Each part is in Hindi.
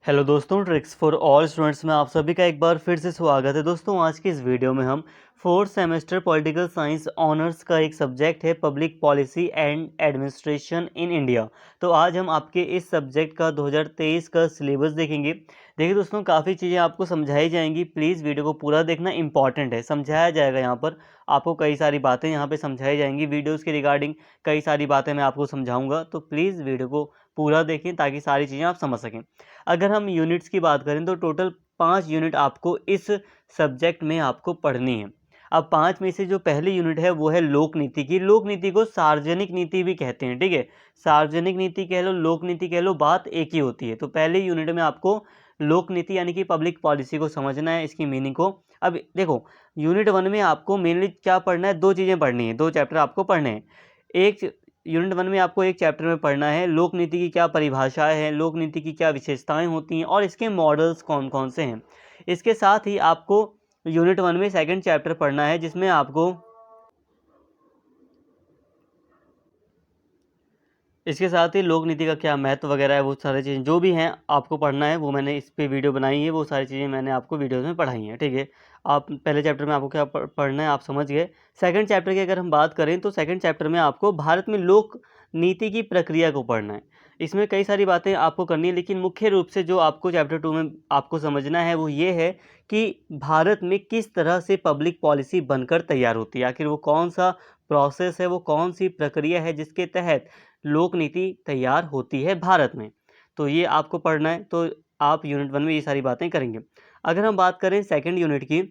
हेलो दोस्तों, ट्रिक्स फॉर ऑल स्टूडेंट्स में आप सभी का एक बार फिर से स्वागत है। दोस्तों, आज की इस वीडियो में हम fourth semester political science honours का एक सब्जेक्ट है public policy and administration in India. तो आज हम आपके इस सब्जेक्ट का 2023 का सिलेबस देखेंगे। देखिए दोस्तों, काफ़ी चीज़ें आपको समझाई जाएंगी। प्लीज़ वीडियो को पूरा देखना, इंपॉर्टेंट है, समझाया जाएगा यहाँ पर। आपको कई सारी बातें यहाँ पर समझाई जाएंगी। वीडियोज़ के रिगार्डिंग कई सारी बातें मैं आपको समझाऊँगा, तो प्लीज़ वीडियो को पूरा देखें ताकि सारी चीज़ें आप समझ सकें। अगर हम यूनिट्स की बात करें तो टोटल 5 यूनिट आपको इस सब्जेक्ट में आपको पढ़नी है। अब 5 में से जो पहली यूनिट है वो है लोक नीति की। लोक नीति को सार्वजनिक नीति भी कहते हैं, ठीक है। सार्वजनिक नीति कह लो, लोक नीति कह लो, बात एक ही होती है। तो पहले यूनिट में आपको लोक नीति यानी कि पब्लिक पॉलिसी को समझना है, इसकी मीनिंग को। अब देखो, यूनिट 1 में आपको मेनली क्या पढ़ना है, 2 चीज़ें पढ़नी है, 2 चैप्टर आपको पढ़ने हैं। एक यूनिट 1 में आपको एक चैप्टर में पढ़ना है लोक नीति की क्या परिभाषाएं हैं, लोक नीति की क्या विशेषताएं होती हैं और इसके मॉडल्स कौन कौन से हैं। इसके साथ ही आपको यूनिट 1 में सेकंड चैप्टर पढ़ना है जिसमें आपको इसके साथ ही लोक नीति का क्या महत्व वगैरह है, वो सारी चीज़ें जो भी हैं आपको पढ़ना है। वो मैंने इस पे वीडियो बनाई है, वो सारी चीज़ें मैंने आपको वीडियोज़ में पढ़ाई हैं, ठीक है। आप पहले चैप्टर में आपको क्या पढ़ना है आप समझ गए। सेकंड चैप्टर की अगर हम बात करें तो सेकंड चैप्टर में आपको भारत में लोक नीति की प्रक्रिया को पढ़ना है। इसमें कई सारी बातें आपको करनी है, लेकिन मुख्य रूप से जो आपको चैप्टर 2 में आपको समझना है वो ये है कि भारत में किस तरह से पब्लिक पॉलिसी बनकर तैयार होती है। आखिर वो कौन सा प्रोसेस है, वो कौन सी प्रक्रिया है जिसके तहत लोक नीति तैयार होती है भारत में। तो ये आपको पढ़ना है, तो आप यूनिट 1 में ये सारी बातें करेंगे। अगर हम बात करें सेकंड यूनिट की,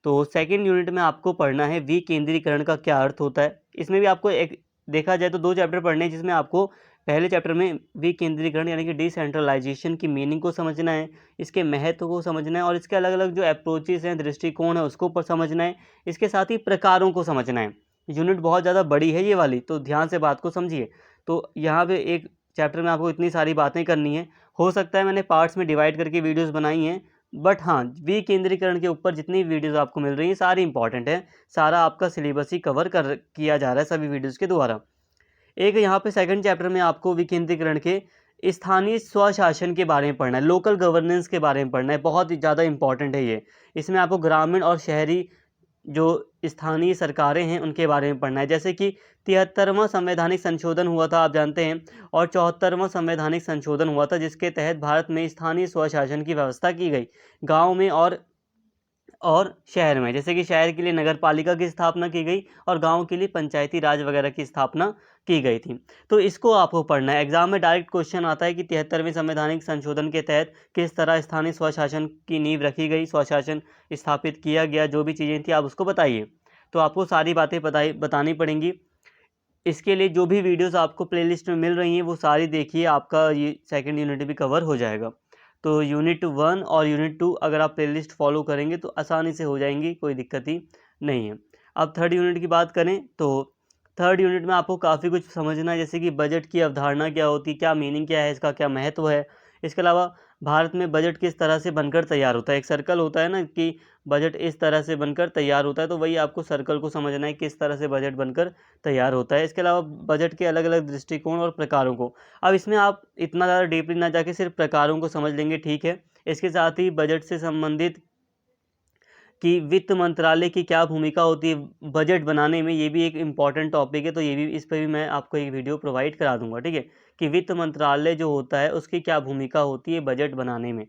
तो सेकंड यूनिट में आपको पढ़ना है विकेंद्रीकरण का क्या अर्थ होता है। इसमें भी आपको एक देखा जाए तो 2 चैप्टर पढ़ने हैं, जिसमें आपको पहले चैप्टर में विकेंद्रीकरण यानी कि डिसेंट्रलाइजेशन की मीनिंग को समझना है, इसके महत्व को समझना है और इसके अलग अलग जो अप्रोचेस हैं, दृष्टिकोण है, उसको समझना है। इसके साथ ही प्रकारों को समझना है। यूनिट बहुत ज़्यादा बड़ी है ये वाली, तो ध्यान से बात को समझिए। तो यहाँ पे एक चैप्टर में आपको इतनी सारी बातें करनी है। हो सकता है मैंने पार्ट्स में डिवाइड करके वीडियोस बनाई हैं, बट हाँ, विकेंद्रीकरण के ऊपर जितनी वीडियोस आपको मिल रही हैं सारी इंपॉर्टेंट है। सारा आपका सिलेबस ही कवर कर किया जा रहा है सभी वीडियोस के द्वारा। एक यहाँ पे सेकंड चैप्टर में आपको विकेंद्रीकरण के स्थानीय स्वशासन के बारे में पढ़ना है, लोकल गवर्नेंस के बारे में पढ़ना है। बहुत ही ज़्यादा इंपॉर्टेंट है ये। इसमें आपको ग्रामीण और शहरी जो स्थानीय सरकारें हैं उनके बारे में पढ़ना है। जैसे कि 73वां संवैधानिक संशोधन हुआ था, आप जानते हैं, और 74वां संवैधानिक संशोधन हुआ था, जिसके तहत भारत में स्थानीय स्वशासन की व्यवस्था की गई। गांव में और शहर में, जैसे कि शहर के लिए नगर पालिका की स्थापना की गई और गांव के लिए पंचायती राज वगैरह की स्थापना की गई थी। तो इसको आपको पढ़ना है। एग्जाम में डायरेक्ट क्वेश्चन आता है कि 73वें संवैधानिक संशोधन के तहत किस तरह स्थानीय स्वशासन की नींव रखी गई, स्वशासन स्थापित किया गया, जो भी चीज़ें थी आप उसको बताइए। तो आपको सारी बातें बतानी पड़ेंगी। इसके लिए जो भी वीडियोस आपको प्लेलिस्ट में मिल रही हैं वो सारी देखिए, आपका ये सेकंड यूनिट भी कवर हो जाएगा। तो यूनिट 1 और यूनिट 2 अगर आप प्लेलिस्ट फॉलो करेंगे तो आसानी से हो जाएंगी, कोई दिक्कत ही नहीं है। अब थर्ड यूनिट की बात करें तो थर्ड यूनिट में आपको काफ़ी कुछ समझना है, जैसे कि बजट की अवधारणा क्या होती है, क्या मीनिंग क्या है, इसका क्या महत्व है। इसके अलावा भारत में बजट किस तरह से बनकर तैयार होता है। एक सर्कल होता है ना कि बजट इस तरह से बनकर तैयार होता है, तो वही आपको सर्कल को समझना है, किस तरह से बजट बनकर तैयार होता है। इसके अलावा बजट के अलग अलग दृष्टिकोण और प्रकारों को, अब इसमें आप इतना ज़्यादा डीपली ना जाके सिर्फ प्रकारों को समझ लेंगे, ठीक है। इसके साथ ही बजट से संबंधित कि वित्त मंत्रालय की क्या भूमिका होती है बजट बनाने में, ये भी एक इम्पॉर्टेंट टॉपिक है। तो ये भी, इस पर भी मैं आपको एक वीडियो प्रोवाइड करा दूंगा, ठीक है, कि वित्त मंत्रालय जो होता है उसकी क्या भूमिका होती है बजट बनाने में,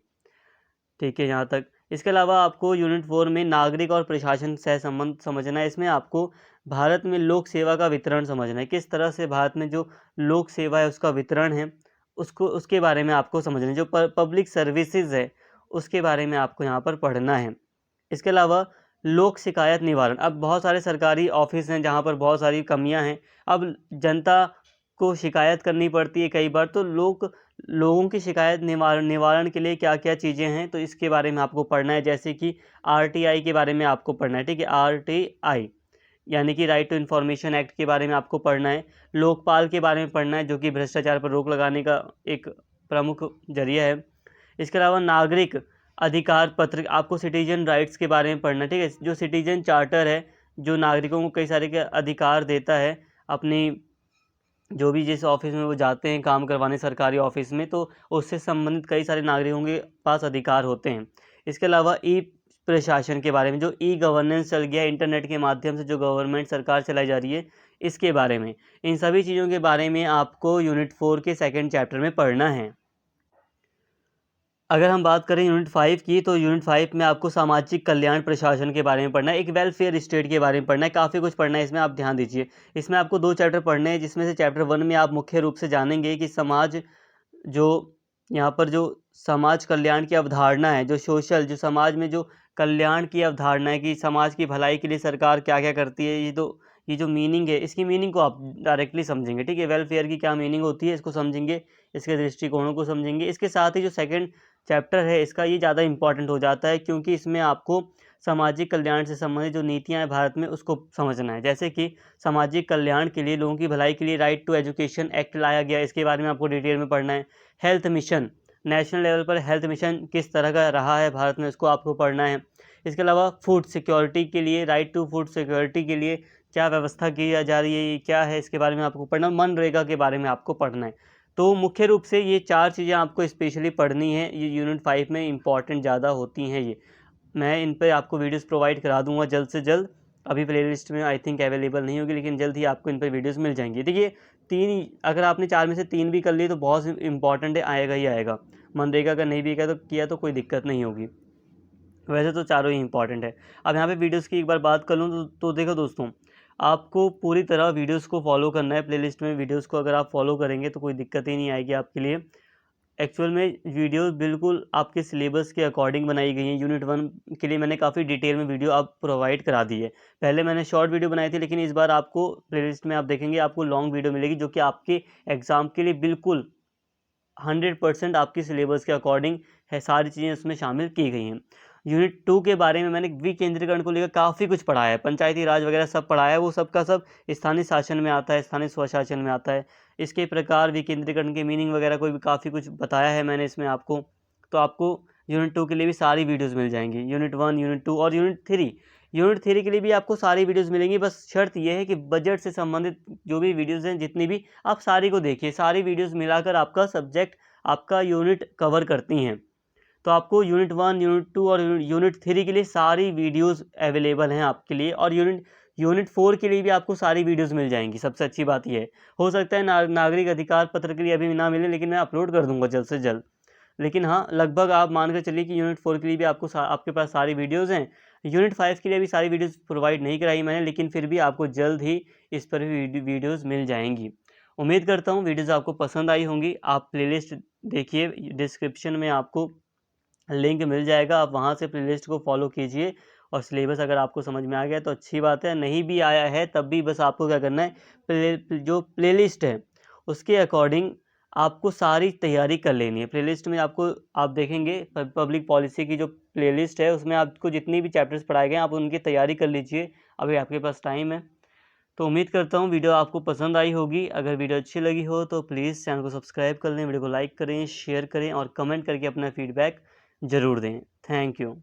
ठीक है, यहाँ तक। इसके अलावा आपको यूनिट 4 में नागरिक और प्रशासन सह संबंध समझना है। इसमें आपको भारत में लोक सेवा का वितरण समझना है, किस तरह से भारत में जो लोक सेवा है उसका वितरण है, उसके बारे में आपको समझना है। जो पब्लिक सर्विसेज है उसके बारे में आपको यहाँ पर पढ़ना है। इसके अलावा लोक शिकायत निवारण, अब बहुत सारे सरकारी ऑफिस हैं जहाँ पर बहुत सारी कमियाँ हैं। अब जनता को शिकायत करनी पड़ती है कई बार, तो लोगों की शिकायत निवारण के लिए क्या क्या चीज़ें हैं, तो इसके बारे में आपको पढ़ना है। जैसे कि आरटीआई के बारे में आपको पढ़ना है, ठीक है, आरटीआई यानी कि राइट टू इन्फॉर्मेशन एक्ट के बारे में आपको पढ़ना है। लोकपाल के बारे में पढ़ना है, जो कि भ्रष्टाचार पर रोक लगाने का एक प्रमुख जरिया है। इसके अलावा नागरिक अधिकार पत्र, आपको सिटीजन राइट्स के बारे में पढ़ना है, ठीक है। जो सिटीजन चार्टर है, जो नागरिकों को कई सारे के अधिकार देता है अपनी जो भी जिस ऑफिस में वो जाते हैं काम करवाने सरकारी ऑफिस में, तो उससे संबंधित कई सारे नागरिकों के पास अधिकार होते हैं। इसके अलावा ई प्रशासन के बारे में, जो ई गवर्नेंस चल गया इंटरनेट के माध्यम से, जो गवर्नमेंट सरकार चलाई जा रही है, इसके बारे में, इन सभी चीज़ों के बारे में आपको यूनिट 4 के सेकंड चैप्टर में पढ़ना है। अगर हम बात करें यूनिट 5 की, तो यूनिट 5 में आपको सामाजिक कल्याण प्रशासन के बारे में पढ़ना है, एक वेलफेयर स्टेट के बारे में पढ़ना है, काफ़ी कुछ पढ़ना है इसमें, आप ध्यान दीजिए। इसमें आपको 2 चैप्टर पढ़ने हैं, जिसमें से चैप्टर 1 में आप मुख्य रूप से जानेंगे कि समाज, जो यहाँ पर जो समाज कल्याण की अवधारणा है, जो सोशल, जो समाज में जो कल्याण की अवधारणा है कि समाज की भलाई के लिए सरकार क्या-क्या करती है, ये जो मीनिंग है, इसकी मीनिंग को आप डायरेक्टली समझेंगे, ठीक है? वेलफेयर की क्या मीनिंग होती है, इसको समझेंगे, इसके दृष्टिकोणों को समझेंगे। इसके साथ ही जो सेकंड चैप्टर है इसका, ये ज़्यादा इम्पोर्टेंट हो जाता है, क्योंकि इसमें आपको सामाजिक कल्याण से संबंधित जो नीतियाँ हैं भारत में, उसको समझना है। जैसे कि सामाजिक कल्याण के लिए, लोगों की भलाई के लिए राइट टू एजुकेशन एक्ट लाया गया, इसके बारे में आपको डिटेल में पढ़ना है। हेल्थ मिशन, नेशनल लेवल पर हेल्थ मिशन किस तरह का रहा है भारत में, उसको आपको पढ़ना है। इसके अलावा फूड सिक्योरिटी के लिए, राइट टू फूड सिक्योरिटी के लिए क्या व्यवस्था की जा रही है, ये क्या है, इसके बारे में आपको पढ़ना। मनरेगा के बारे में आपको पढ़ना है। तो मुख्य रूप से ये 4 चीज़ें आपको स्पेशली पढ़नी है, ये यूनिट 5 में इम्पॉर्टेंट ज़्यादा होती हैं ये। मैं इन पे आपको वीडियोज़ प्रोवाइड करा दूँगा जल्द से जल्द। अभी प्लेलिस्ट में आई थिंक अवेलेबल नहीं होगी, लेकिन जल्द ही आपको इन पे वीडियोज़ मिल जाएँगी। देखिए 3, अगर आपने 4 में से 3 भी कर लिए तो बहुत इम्पॉर्टेंट है, आएगा ही आएगा। मनरेगा का नहीं भी किया तो कोई दिक्कत नहीं होगी। वैसे तो चारों ही इम्पॉर्टेंट है। अब यहाँ पे वीडियोज़ की एक बार बात कर लूँ तो देखो दोस्तों, आपको पूरी तरह वीडियोज़ को फॉलो करना है। प्लेलिस्ट में वीडियोज़ को अगर आप फॉलो करेंगे तो कोई दिक्कत ही नहीं आएगी आपके लिए। एक्चुअल में वीडियोज़ बिल्कुल आपके सिलेबस के अकॉर्डिंग बनाई गई हैं। यूनिट 1 के लिए मैंने काफ़ी डिटेल में वीडियो आप प्रोवाइड करा दी है। पहले मैंने शॉर्ट वीडियो बनाई थी, लेकिन इस बार आपको प्लेलिस्ट में आप देखेंगे आपको लॉन्ग वीडियो मिलेगी, जो कि आपके एग्ज़ाम के लिए बिल्कुल 100% आपकी सिलेबस के अकॉर्डिंग है, सारी चीज़ें उसमें शामिल की गई हैं। यूनिट 2 के बारे में मैंने विकेंद्रीकरण को लेकर काफ़ी कुछ पढ़ाया है, पंचायती राज वगैरह सब पढ़ाया है, वो सब का सब स्थानीय शासन में आता है, स्थानीय स्वशासन में आता है। इसके प्रकार विकेंद्रीकरण के मीनिंग वगैरह को भी काफ़ी कुछ बताया है मैंने इसमें आपको। तो आपको यूनिट 2 के लिए भी सारी वीडियोज़ मिल जाएँगी। यूनिट 1, यूनिट 2 और यूनिट 3। यूनिट 3 के लिए भी आपको सारी वीडियोज़ मिलेंगी, बस शर्त ये है कि बजट से संबंधित जो भी वीडियोज़ हैं, जितनी भी, आप सारी को देखिए। सारी वीडियोज़ मिलाकर आपका सब्जेक्ट, आपका यूनिट कवर करती हैं। तो आपको यूनिट 1, यूनिट 2 और यूनिट 3 के लिए सारी वीडियोज़ अवेलेबल हैं आपके लिए, और यूनिट 4 के लिए भी आपको सारी वीडियोज़ मिल जाएँगी। सबसे अच्छी बात ये है। हो सकता है नागरिक अधिकार पत्र के लिए अभी ना मिले, लेकिन मैं अपलोड कर दूँगा जल्द से जल्द। लेकिन हाँ, लगभग आप मान के चलिए कि यूनिट 4 के लिए भी आपके पास सारी वीडियोज़ हैं। यूनिट 5 के लिए भी सारी वीडियोज़ प्रोवाइड नहीं कराई मैंने, लेकिन फिर भी आपको जल्द ही इस पर भी वीडियोज़ मिल जाएँगी। उम्मीद करता हूँ वीडियोज़ आपको पसंद आई होंगी। आप प्लेलिस्ट देखिए, डिस्क्रिप्शन में आपको लिंक मिल जाएगा, आप वहाँ से प्लेलिस्ट को फॉलो कीजिए, और सिलेबस अगर आपको समझ में आ गया तो अच्छी बात है, नहीं भी आया है तब भी बस आपको क्या करना है, जो प्लेलिस्ट है उसके अकॉर्डिंग आपको सारी तैयारी कर लेनी है। प्लेलिस्ट में आप देखेंगे पब्लिक पॉलिसी की जो प्लेलिस्ट है, उसमें आपको जितनी भी चैप्टर्स पढ़ाए गए हैं आप उनकी तैयारी कर लीजिए, अभी आपके पास टाइम है। तो उम्मीद करता हूँ वीडियो आपको पसंद आई होगी। अगर वीडियो अच्छी लगी हो तो प्लीज़ चैनल को सब्सक्राइब कर लें, वीडियो को लाइक करें, शेयर करें और कमेंट करके अपना फीडबैक ज़रूर दें। Thank you.